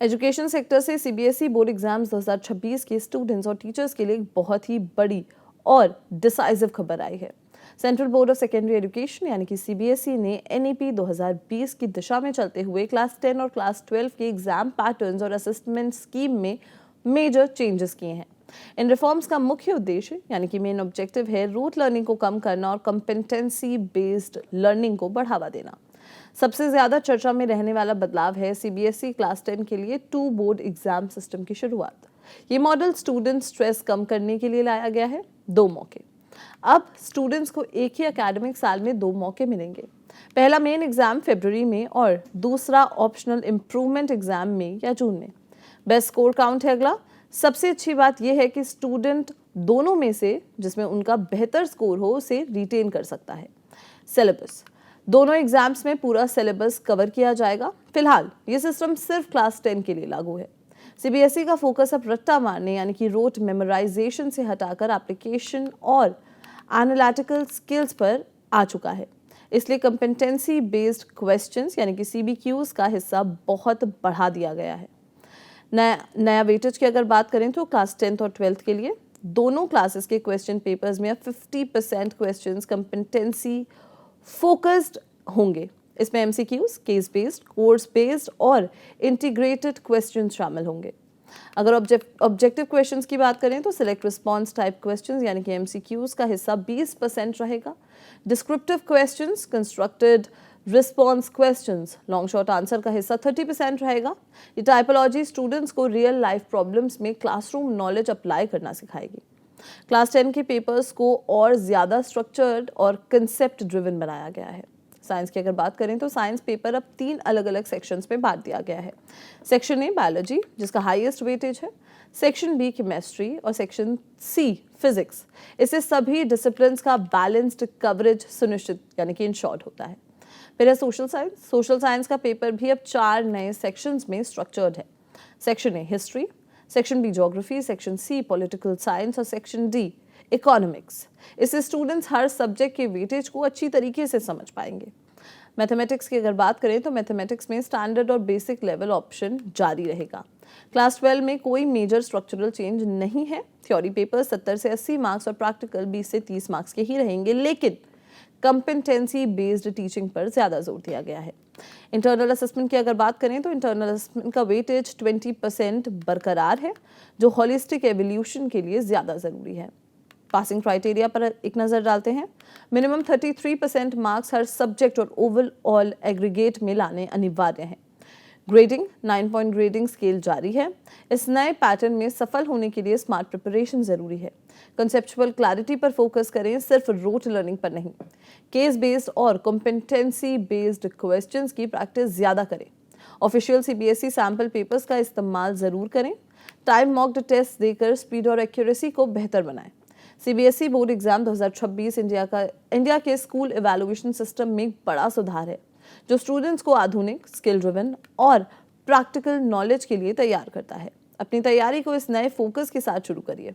Education sector से CBSE board exams 2026 के students और टीचर्स के लिए एक बहुत ही बड़ी और डिसाइसिव खबर आई है। Central board of secondary education यानी कि सीबीएसई ने एनईपी 2020 की दिशा में चलते हुए क्लास 10 और क्लास 12 के एग्जाम पैटर्न्स और असेसमेंट स्कीम में मेजर चेंजेस किए हैं। इन रिफॉर्म्स का मुख्य उद्देश्य यानी कि मेन ऑब्जेक्टिव है रूट लर्निंग को कम करना और कॉम्पिटेंसी बेस्ड लर्निंग को बढ़ावा देना। सबसे ज्यादा चर्चा में रहने वाला बदलाव है सीबीएसई क्लास 10 के लिए 2 बोर्ड एग्जाम सिस्टम की शुरुआत। ये मॉडल स्टूडेंट स्ट्रेस कम करने के लिए लाया गया है। 2 मौके। अब स्टूडेंट्स को एक ही एकेडमिक साल में 2 मौके मिलेंगे। पहला मेन एग्जाम फरवरी में और दूसरा ऑप्शनल इम्प्रूवमेंट एग्जाम में या जून में। बेस्ट स्कोर काउंट है अगला। सबसे अच्छी बात यह है कि स्टूडेंट दोनों में से जिसमें उनका बेहतर स्कोर हो उसे रिटेन कर सकता है। सिलेबस, दोनों एग्जाम्स में पूरा सिलेबस कवर किया जाएगा। फिलहाल ये सिस्टम सिर्फ क्लास 10 के लिए लागू है। सीबीएसई का फोकस अब रट्टा मारने यानी कि रोट मेमोराइजेशन से हटाकर एप्लीकेशन और एनालिटिकल स्किल्स पर आ चुका है। इसलिए कॉम्पिटेंसी बेस्ड क्वेश्चंस यानी कि सीबीक्यूज का हिस्सा बहुत बढ़ा दिया गया है। नया वेटेज की अगर बात करें तो क्लास 10th और 12th के लिए दोनों क्लासेस के क्वेश्चन पेपर्स में अब 50% क्वेश्चंस कॉम्पिटेंसी फोकस्ड होंगे। इसमें MCQs, case based, course based और इंटीग्रेटेड क्वेश्चन शामिल होंगे। अगर ऑब्जेक्टिव क्वेश्चंस की बात करें तो सिलेक्ट रिस्पॉन्स टाइप क्वेश्चंस यानी कि एमसीक्यूज का हिस्सा 20% रहेगा। Descriptive questions, constructed response questions, long short answer का हिस्सा 30% रहेगा। ये टाइपोलॉजी स्टूडेंट्स को रियल लाइफ प्रॉब्लम्स में क्लासरूम नॉलेज अप्लाई करना सिखाएगी। क्लास 10 के पेपर्स को और ज़्यादा स्ट्रक्चर्ड और कंसेप्ट ड्रिवन बनाया गया है। साइंस की अगर बात करें तो साइंस पेपर अब 3 अलग अलग सेक्शंस में बांट दिया गया है। सेक्शन ए बायोलॉजी जिसका हाईएस्ट वेटेज है, सेक्शन बी केमिस्ट्री और सेक्शन सी फिजिक्स। इससे सभी डिसिप्लिन्स का बैलेंस्ड कवरेज सुनिश्चित यानी कि इन शॉर्ट होता है। फिर है सोशल साइंस। सोशल साइंस का पेपर भी अब 4 नए सेक्शंस में स्ट्रक्चर्ड है। Section A history, section B geography, section C political science और सेक्शन डी इकोनॉमिक्स। इससे स्टूडेंट्स हर सब्जेक्ट के वेटेज को अच्छी तरीके से समझ पाएंगे। मैथमेटिक्स की अगर बात करें तो मैथमेटिक्स में स्टैंडर्ड और बेसिक लेवल ऑप्शन जारी रहेगा। क्लास 12 में कोई मेजर स्ट्रक्चरल चेंज नहीं है। थ्योरी पेपर 70 से 80 मार्क्स और प्रैक्टिकल 20 से 30 मार्क्स के ही रहेंगे, लेकिन कॉम्पिटेंसी बेस्ड टीचिंग पर ज्यादा जोर दिया गया है। इंटरनल असेसमेंट की अगर बात करें तो इंटरनल असेसमेंट का वेटेज 20% बरकरार है, जो होलिस्टिक एवोल्यूशन के लिए ज्यादा जरूरी है। पासिंग क्राइटेरिया पर एक नजर डालते हैं। मिनिमम 33% मार्क्स हर सब्जेक्ट और ओवरऑल एग्रीगेट में लाने अनिवार्य हैं। ग्रेडिंग 9 पॉइंट ग्रेडिंग स्केल जारी है। इस नए पैटर्न में सफल होने के लिए स्मार्ट प्रिपरेशन जरूरी है। कंसेप्चुअल क्लैरिटी पर फोकस करें, सिर्फ रोट लर्निंग पर नहीं। केस बेस्ड और कॉम्पिटेंसी बेस्ड क्वेश्चंस की प्रैक्टिस ज्यादा करें। ऑफिशियल सीबीएसई सैंपल पेपर्स का इस्तेमाल जरूर करें। टाइम मॉक्ड टेस्ट देकर स्पीड और एक्यूरेसी को बेहतर बनाएं। सीबीएसई बोर्ड एग्जाम 2026 इंडिया के स्कूल इवैल्यूएशन सिस्टम में बड़ा सुधार है, जो स्टूडेंट्स को आधुनिक, स्किल ड्रिवन और प्रैक्टिकल नॉलेज के लिए तैयार करता है। अपनी तैयारी को इस नए फोकस के साथ शुरू करिए।